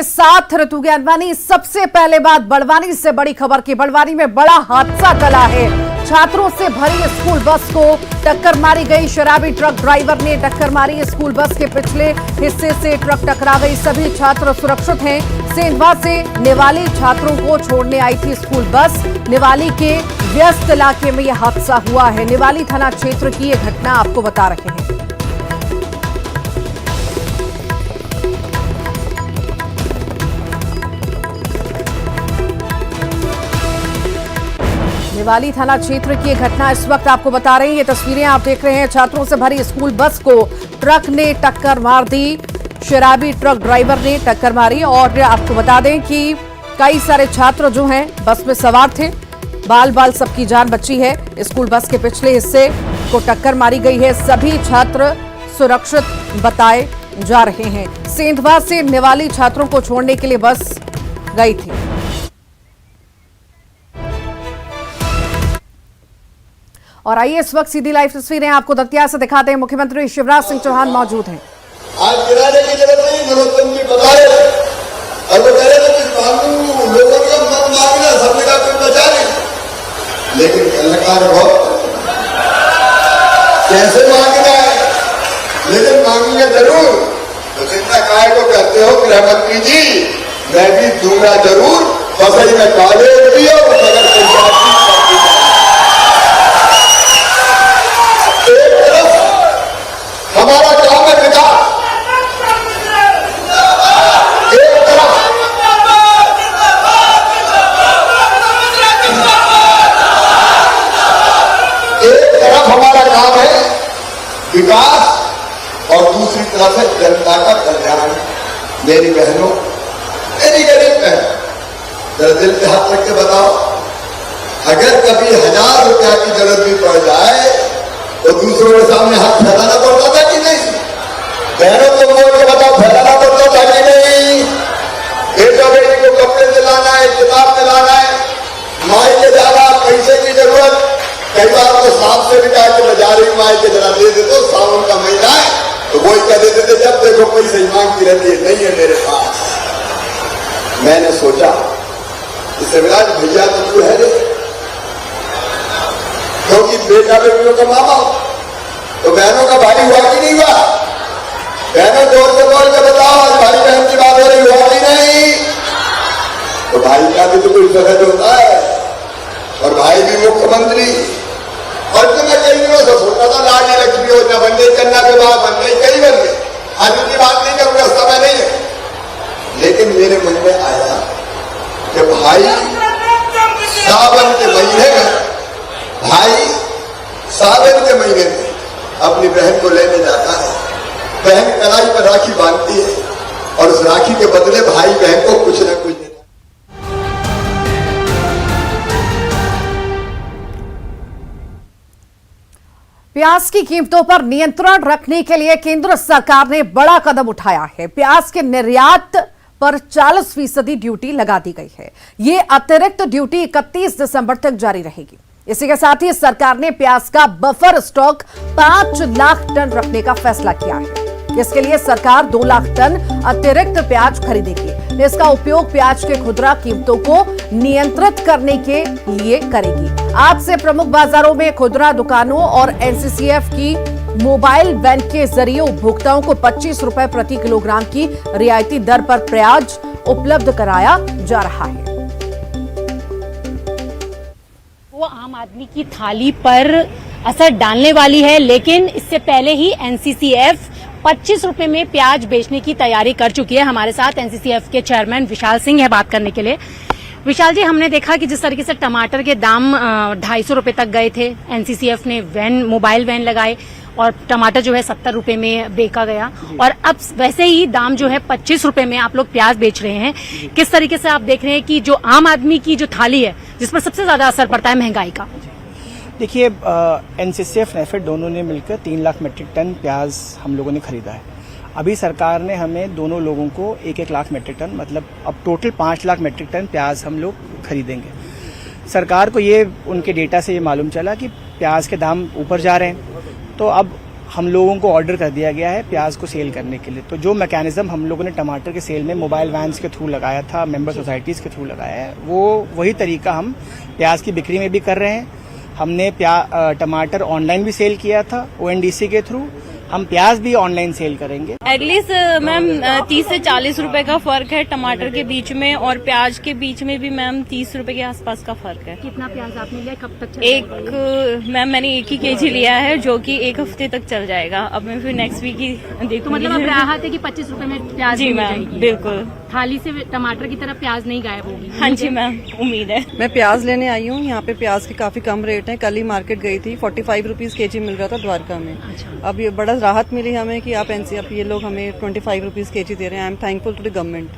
के साथ ऋतु ज्ञानवानी। सबसे पहले बात बड़वानी से बड़ी खबर की। बड़वानी में बड़ा हादसा टला है। छात्रों से भरी स्कूल बस को टक्कर मारी गई। शराबी ट्रक ड्राइवर ने टक्कर मारी। स्कूल बस के पिछले हिस्से से ट्रक टकरा गई। सभी छात्र सुरक्षित हैं। सेंधवा से निवाली छात्रों को छोड़ने आई थी स्कूल बस। निवाली के व्यस्त इलाके में यह हादसा हुआ है। निवाली थाना क्षेत्र की यह घटना आपको बता रहे हैं। निवाली थाना क्षेत्र की घटना इस वक्त आपको बता रहे हैं। ये तस्वीरें आप देख रहे हैं। छात्रों से भरी स्कूल बस को ट्रक ने टक्कर मार दी। शराबी ट्रक ड्राइवर ने टक्कर मारी। और आपको बता दें कि कई सारे छात्र जो हैं बस में सवार थे। बाल बाल सबकी जान बची है। स्कूल बस के पिछले हिस्से को टक्कर मारी गई है। सभी छात्र सुरक्षित बताए जा रहे हैं। सेंधवा से निवाली छात्रों को छोड़ने के लिए बस गई थी। और आइए इस वक्त सीधी लाइव तस्वीरें आपको दतिया से दिखाते हैं। मुख्यमंत्री शिवराज सिंह चौहान मौजूद हैं। आज गिराने की जरूरत नहीं, नरोत्तम जी बता रहे और वो कह रहे थे कि कानून लोगों का मत मांगना, सब जगह कोई बचा नहीं, लेकिन कलाकार बहुत कैसे मांगना है, लेकिन मांगेंगे जरूर। तो जितना काय को कहते हो गृह मंत्री जी, मैं भी दूंगा जरूर। बसई में कॉलेज भी हो, नगर पंचायत हमारा काम है विकास। एक तरफ हमारा काम है विकास और दूसरी तरफ है जनता का कल्याण। मेरी बहनों, मेरी गरीब बहन, जरा दिल पे हाथ रख के बताओ, अगर कभी 1000 रुपया की जरूरत भी पड़ जाए तो दूसरों के सामने हाथ फैलाना पड़ता था कि नहीं? बहनों को बोल के बताओ, फैलाना पड़ता था कि नहीं? बेटा बेटी को कपड़े दिलाना है, किताब दिलाना है, माई के जाना, पैसे की जरूरत। कई बार तो सांप से भी कहा कि मैं जा रही हूँ माई के, जरा दे दे दो, सावन का महीना है, तो वही कह देते थे जब देखो पैसे ही मांगती रहती है, नहीं है मेरे पास। मैंने सोचा शिवराज भैया तो तू है रे, क्योंकि बेटा बेटियों का मामा तो बहनों का भाई हुआ कि नहीं हुआ? बहनों जोर से बोल के बताओ, आज भाई बहन की बात हो रही, हुआ कि नहीं? तो भाई का भी तो कोई फर्ज होता है, और भाई भी मुख्यमंत्री। और तो मैं कई दिनों से सोचा था लाडली लक्ष्मी योजना बन गई, कन्या विवाह बन गई, कई बन गई, आज उनकी बात नहीं करूंगा, समय नहीं है। लेकिन मेरे मन में आया कि भाई सावन के महीने में, भाई सावन के महीने में अपनी बहन को लेने जाता है। बहन कलाई पर राखी बांधती है और उस राखी के बदले भाई बहन को कुछ न कुछ देता है। प्याज की कीमतों पर नियंत्रण रखने के लिए केंद्र सरकार ने बड़ा कदम उठाया है। प्याज के निर्यात पर 40% ड्यूटी लगा दी गई है। ये अतिरिक्त ड्यूटी 31 दिसंबर तक जारी रहेगी। इसी के साथ ही सरकार ने प्याज का बफर स्टॉक 5 लाख टन रखने का फैसला किया है। इसके लिए सरकार 2 लाख टन अतिरिक्त प्याज खरीदेगी। इसका उपयोग प्याज के खुदरा कीमतों को नियंत्रित करने के लिए करेगी। आज से प्रमुख बाजारों में, खुदरा दुकानों और एनसीसीएफ की मोबाइल वैन के जरिए उपभोक्ताओं को 25 रुपए प्रति किलोग्राम की रियायती दर पर प्याज उपलब्ध कराया जा रहा है। वो आम आदमी की थाली पर असर डालने वाली है, लेकिन इससे पहले ही एनसीसीएफ 25 रुपए में प्याज बेचने की तैयारी कर चुकी है। हमारे साथ एनसीसीएफ के चेयरमैन विशाल सिंह है बात करने के लिए। विशाल जी, हमने देखा कि जिस तरीके से टमाटर के दाम 250 रुपए तक गए थे, एनसीसीएफ ने मोबाइल वैन लगाए और टमाटर जो है 70 रुपए में बेचा गया, और अब वैसे ही दाम जो है 25 रुपए में आप लोग प्याज बेच रहे हैं। किस तरीके से आप देख रहे हैं कि जो आम आदमी की जो थाली है, जिस पर सबसे ज्यादा असर पड़ता है महंगाई का? देखिए, एनसीसीएफ नेफेड दोनों ने मिलकर 3 लाख मीट्रिक टन प्याज हम लोगों ने खरीदा है। अभी सरकार ने हमें दोनों लोगों को 1-1 लाख मीट्रिक टन, मतलब अब टोटल 5 लाख मीट्रिक टन प्याज हम लोग खरीदेंगे। सरकार को ये उनके डेटा से ये मालूम चला कि प्याज के दाम ऊपर जा रहे हैं, तो अब हम लोगों को ऑर्डर कर दिया गया है प्याज को सेल करने के लिए। तो जो मैकेनिज्म हम लोगों ने टमाटर के सेल में मोबाइल वैन्स के थ्रू लगाया था, मेंबर सोसाइटीज़ के थ्रू लगाया है, वो वही तरीका हम प्याज की बिक्री में भी कर रहे हैं। हमने टमाटर ऑनलाइन भी सेल किया था ONDC के थ्रू, हम प्याज भी ऑनलाइन सेल करेंगे। एटलीस्ट मैम 30 से 40 रुपए का फर्क है टमाटर के बीच में, और प्याज के बीच में भी मैम 30 रुपए के आसपास का फर्क है। कितना प्याज आपने लिया, कब तक चलेगा? मैम मैंने 1 ही केजी लिया है जो कि 1 हफ्ते तक चल जाएगा। अब मैं फिर नेक्स्ट वीक ही देखूंगी। तो मतलब अब राहत है कि 25 रुपए में प्याज जी मिल मैम, जाएगी। बिल्कुल। थाली से टमाटर की तरह प्याज नहीं गायब होगी। हाँ जी मैम, उम्मीद है। मैं प्याज लेने आई हूँ। यहाँ पे प्याज के काफी कम रेट हैं। कल ही मार्केट गई थी, 45 रुपीज केजी मिल रहा था द्वारका में। अब ये बड़ा राहत मिली हमें कि आप ये लोग हमें 25 रुपीज केजी दे रहे हैं। I am thankful to the government.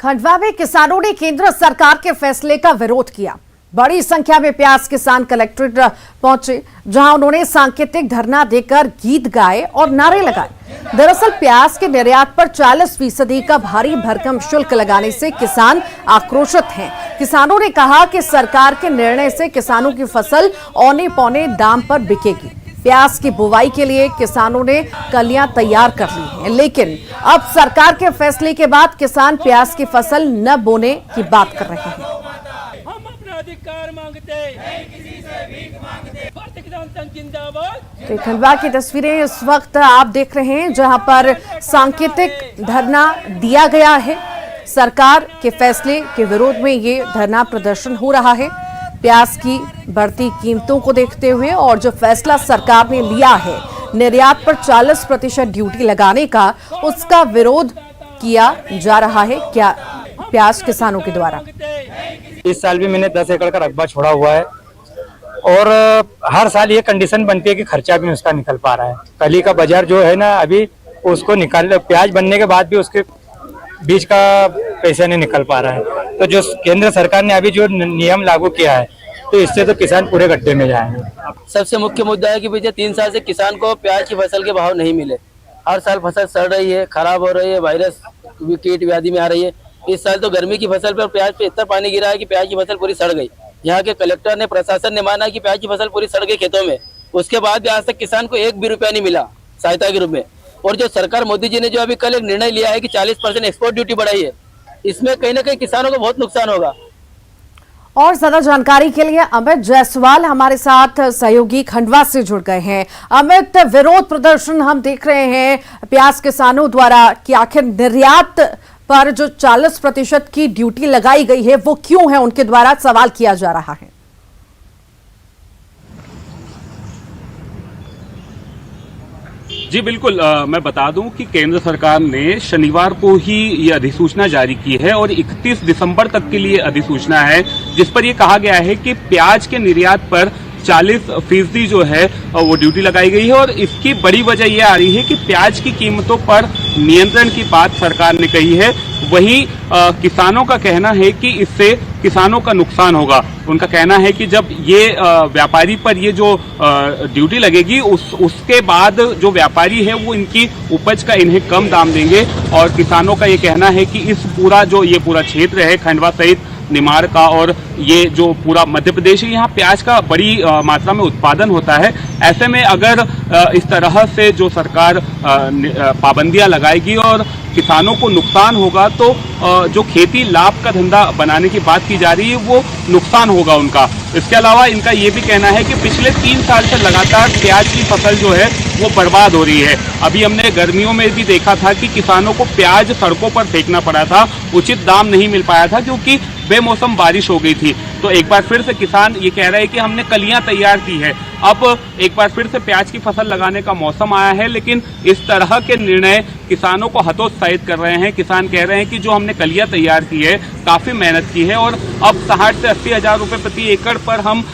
Khandwa में किसानों ने केंद्र सरकार के फैसले का विरोध किया। बड़ी संख्या में प्याज किसान कलेक्ट्रेट पहुंचे, जहां उन्होंने सांकेतिक धरना देकर गीत गाए और नारे लगाए। दरअसल प्याज के निर्यात पर 40% का भारी भरकम शुल्क लगाने से किसान आक्रोशित हैं। किसानों ने कहा कि सरकार के निर्णय से किसानों की फसल औने पौने दाम पर बिकेगी। प्याज की बुवाई के लिए किसानों ने कलियां तैयार कर ली हैं, लेकिन अब सरकार के फैसले के बाद किसान प्याज की फसल न बोने की बात कर रहे हैं। हम अपना अधिकार मांगते हैं, किसी से भीख मांगते। भारतीय किसान संघ जिंदाबाद। तो खंडवा की तस्वीरें इस वक्त आप देख रहे हैं, जहां पर सांकेतिक धरना दिया गया है। सरकार के फैसले के विरोध में ये धरना प्रदर्शन हो रहा है। प्याज की बढ़ती कीमतों को देखते हुए और जो फैसला सरकार ने लिया है निर्यात पर 40% ड्यूटी लगाने का, उसका विरोध किया जा रहा है क्या प्याज किसानों के द्वारा। इस साल भी मैंने 10 एकड़ का रकबा छोड़ा हुआ है और हर साल ये कंडीशन बनती है कि खर्चा भी उसका निकल पा रहा है। कली का बाजार जो है ना, अभी उसको निकाल प्याज बनने के बाद भी उसके बीज का पैसा नहीं निकल पा रहा है। तो जो केंद्र सरकार ने अभी जो नियम लागू किया है, तो इससे तो किसान पूरे गड्ढे में जाएंगे। सबसे मुख्य मुद्दा है कि पिछले 3 साल से किसान को प्याज की फसल के भाव नहीं मिले। हर साल फसल सड़ रही है, खराब हो रही है, वायरस कीट व्याधि में आ रही है। इस साल तो गर्मी की फसल पर प्याज पे इतना पानी गिरा है कि प्याज की फसल पूरी सड़ गई। यहाँ के कलेक्टर ने, प्रशासन ने माना कि प्याज की फसल पूरी सड़ गई खेतों में। उसके बाद भी आज तक किसान को 1 भी रुपया नहीं मिला सहायता के रूप में। और जो सरकार मोदी जी ने जो अभी कल एक निर्णय लिया है कि 40% एक्सपोर्ट ड्यूटी बढ़ाई है, इसमें कहीं ना कहीं किसानों को बहुत नुकसान होगा। और ज्यादा जानकारी के लिए अमित जायसवाल हमारे साथ सहयोगी खंडवा से जुड़ गए हैं। अमित, विरोध प्रदर्शन हम देख रहे हैं प्याज किसानों द्वारा कि आखिर निर्यात पर जो 40% की ड्यूटी लगाई गई है वो क्यों है, उनके द्वारा सवाल किया जा रहा है। जी बिल्कुल, मैं बता दूं कि केंद्र सरकार ने शनिवार को ही ये अधिसूचना जारी की है और 31 दिसंबर तक के लिए अधिसूचना है, जिस पर ये कहा गया है कि प्याज के निर्यात पर 40% जो है वो ड्यूटी लगाई गई है। और इसकी बड़ी वजह यह आ रही है कि प्याज की कीमतों पर नियंत्रण की बात सरकार ने कही है। वहीं किसानों का कहना है कि इससे किसानों का नुकसान होगा। उनका कहना है कि जब ये व्यापारी पर ये जो ड्यूटी लगेगी उसके बाद जो व्यापारी है वो इनकी उपज का इन्हें कम दाम देंगे। और किसानों का ये कहना है कि इस पूरा क्षेत्र है खंडवा सहित निमाड़ का और ये जो पूरा मध्य प्रदेश है, यहाँ प्याज का बड़ी मात्रा में उत्पादन होता है। ऐसे में अगर इस तरह से जो सरकार पाबंदियां लगाएगी और किसानों को नुकसान होगा, तो जो खेती लाभ का धंधा बनाने की बात की जा रही है वो नुकसान होगा उनका। इसके अलावा इनका ये भी कहना है कि पिछले 3 साल से लगातार प्याज की फसल जो है वो बर्बाद हो रही है। अभी हमने गर्मियों में भी देखा था कि किसानों को प्याज सड़कों पर फेंकना पड़ा था, उचित दाम नहीं मिल पाया था क्योंकि बेमौसम बारिश हो गई थी। तो एक बार फिर से किसान ये कह रहे हैं कि हमने कलियां तैयार की है। अब एक बार फिर से प्याज की फसल लगाने का मौसम आया है, लेकिन इस तरह के निर्णय किसानों को हतोत्साहित कर रहे हैं। किसान कह रहे हैं कि जो हमने कलियां तैयार की है, काफी मेहनत की है और अब 60 से 80 हजार रुपए प्रति एकड़ पर हम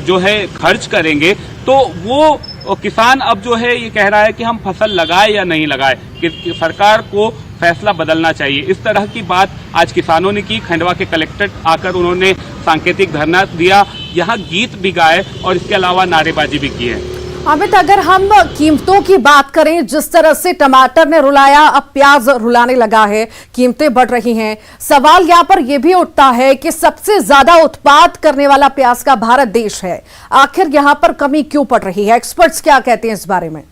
जो है खर्च करेंगे, तो वो किसान अब जो है ये कह रहा है कि हम फसल लगाए या नहीं लगाए, कि सरकार को फैसला बदलना चाहिए। इस तरह की बात आज किसानों ने की। खंडवा के कलेक्ट्रेट आकर उन्होंने सांकेतिक धरना दिया, यहाँ गीत भी गाए और इसके अलावा नारेबाजी भी की है। अमित, अगर हम कीमतों की बात करें, जिस तरह से टमाटर ने रुलाया, अब प्याज रुलाने लगा है, कीमतें बढ़ रही हैं। सवाल यहां पर यह भी उठता है कि सबसे ज्यादा उत्पाद करने वाला प्याज का भारत देश है, आखिर यहां पर कमी क्यों पड़ रही है? एक्सपर्ट्स क्या कहते हैं इस बारे में?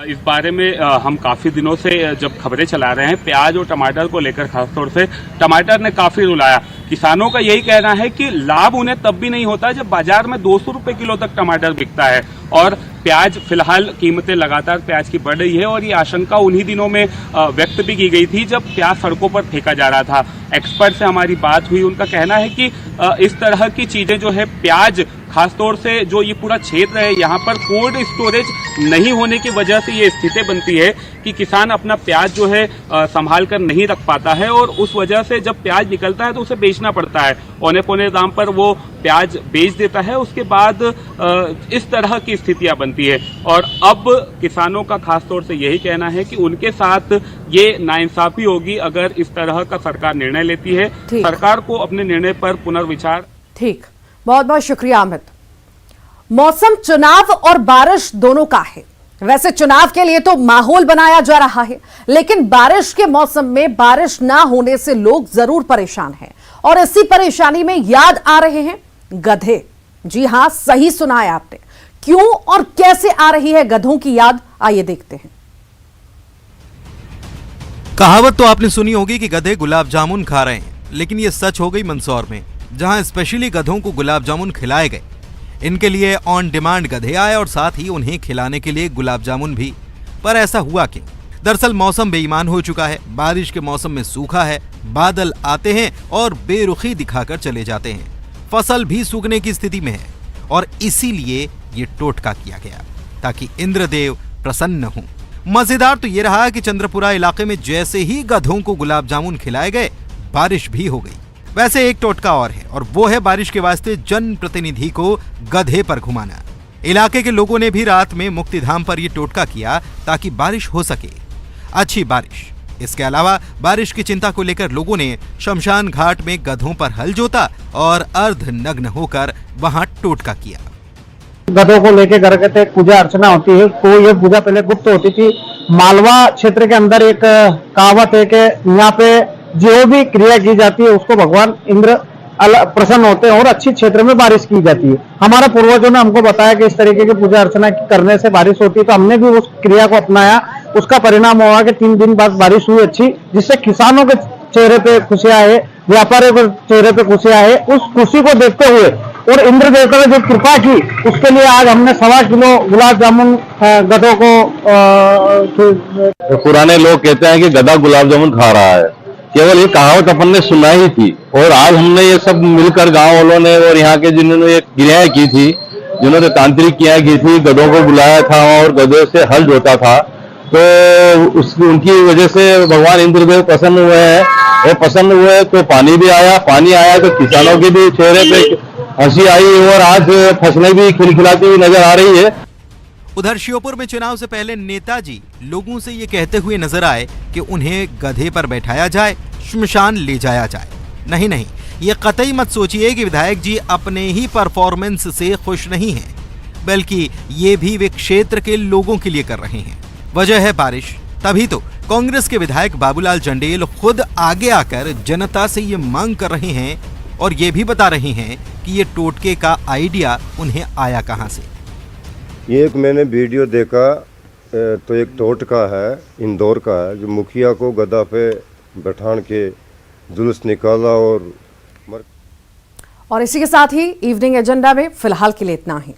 इस बारे में हम काफ़ी दिनों से जब खबरें चला रहे हैं प्याज और टमाटर को लेकर, खासतौर से टमाटर ने काफ़ी रुलाया। किसानों का यही कहना है कि लाभ उन्हें तब भी नहीं होता जब बाजार में 200 रुपए किलो तक टमाटर बिकता है, और प्याज फिलहाल कीमतें लगातार प्याज की बढ़ रही है। और ये आशंका उन्हीं दिनों में व्यक्त भी की गई थी जब प्याज सड़कों पर फेंका जा रहा था। एक्सपर्ट से हमारी बात हुई, उनका कहना है कि इस तरह की चीजें जो है, प्याज खासतौर से जो ये पूरा क्षेत्र है, यहाँ पर कोल्ड स्टोरेज नहीं होने की वजह से ये स्थिति बनती है कि किसान अपना प्याज जो है संभाल कर नहीं रख पाता है, और उस वजह से जब प्याज निकलता है तो उसे बेचना पड़ता है। औने पौने दाम पर वो प्याज बेच देता है, उसके बाद इस तरह की स्थितियां बनती है। और अब किसानों का खासतौर से यही कहना है कि उनके साथ ये नाइंसाफी होगी अगर इस तरह का सरकार निर्णय लेती है। सरकार को अपने निर्णय पर पुनर्विचार। ठीक, बहुत बहुत शुक्रिया अमित। मौसम चुनाव और बारिश दोनों का है। वैसे चुनाव के लिए तो माहौल बनाया जा रहा है, लेकिन बारिश के मौसम में बारिश ना होने से लोग जरूर परेशान हैं, और इसी परेशानी में याद आ रहे हैं गधे। जी हां, सही सुना है आपने। क्यों और कैसे आ रही है गधों की याद, आइए देखते हैं। कहावत तो आपने सुनी होगी कि गधे गुलाब जामुन खा रहे हैं, लेकिन यह सच हो गई मंदसौर में, जहां स्पेशली गधों को गुलाब जामुन खिलाए गए। इनके लिए ऑन डिमांड गधे आए और साथ ही उन्हें खिलाने के लिए गुलाब जामुन भी। पर ऐसा हुआ क्यों? दरअसल मौसम बेईमान हो चुका है। बारिश के मौसम में सूखा है, बादल आते हैं और बेरुखी दिखाकर चले जाते हैं। फसल भी सूखने की स्थिति में है, और इसीलिए ये टोटका किया गया ताकि इंद्रदेव प्रसन्न हों। मजेदार तो ये रहा कि चंद्रपुरा इलाके में जैसे ही गधों को गुलाब जामुन खिलाए गए, बारिश भी हो गई। वैसे एक टोटका और है, और वो है बारिश के वास्ते जनप्रतिनिधि को गधे पर घुमाना। इलाके के लोगों ने भी रात में मुक्तिधाम पर ये टोटका किया ताकि बारिश हो सके, अच्छी बारिश। इसके अलावा बारिश की चिंता को लेकर लोगों ने शमशान घाट में गधों पर हल जोता और अर्धनग्न होकर वहां टोटका किया। गधों को लेके घर के पूजा अर्चना होती है, तो ये पूजा पहले गुप्त होती थी। मालवा क्षेत्र के अंदर एक कहावत है कि यहाँ पे जो भी क्रिया की जाती है उसको भगवान इंद्र प्रसन्न होते हैं और अच्छी क्षेत्र में बारिश की जाती है। हमारे पूर्वजों ने हमको बताया कि इस तरीके की पूजा अर्चना करने से बारिश होती है, तो हमने भी उस क्रिया को अपनाया। उसका परिणाम हुआ कि 3 दिन बाद बारिश हुई अच्छी, जिससे किसानों के चेहरे पे खुशियां आए, व्यापारियों के चेहरे पे खुशियां आए। उस खुशी को देखते हुए और इंद्र देवता ने जो कृपा की, उसके लिए आज हमने 1.25 किलो गुलाब जामुन गधों को। पुराने लोग कहते हैं कि गधा गुलाब जामुन खा रहा है, केवल ये कहावत अपन ने सुना ही थी, और आज हमने ये सब मिलकर गांव वालों ने और यहाँ के जिन्होंने क्रियाएं की थी, जिन्होंने तांत्रिक क्रियाएं की थी, गधों को बुलाया था और गधों से हल जोता था, तो उनकी वजह से भगवान इंद्रदेव प्रसन्न हुए हैं। और प्रसन्न हुए तो पानी भी आया, पानी आया तो किसानों के भी चेहरे पे हंसी आई, और आज फसलें भी खिलखिलाती हुई नजर आ रही है। उधर श्योपुर में चुनाव से पहले नेताजी लोगों से ये कहते हुए नजर आए कि उन्हें गधे पर बैठाया जाए, श्मशान ले जाया जाए। नहीं नहीं, ये कतई मत सोचिए कि विधायक जी अपने ही परफॉर्मेंस से खुश नहीं हैं, बल्कि ये भी वे क्षेत्र के लोगों के लिए कर रहे हैं। वजह है बारिश। तभी तो कांग्रेस के विधायक बाबूलाल जंडेल खुद आगे आकर जनता से ये मांग कर रहे हैं, और ये भी बता रहे हैं कि ये टोटके का आइडिया उन्हें आया कहां से। एक मैंने वीडियो देखा, तो एक टोटका है इंदौर का है, जो मुखिया को गधा पे बैठान के जुलूस निकाला। और इसी के साथ ही इवनिंग एजेंडा में फिलहाल के लिए इतना ही।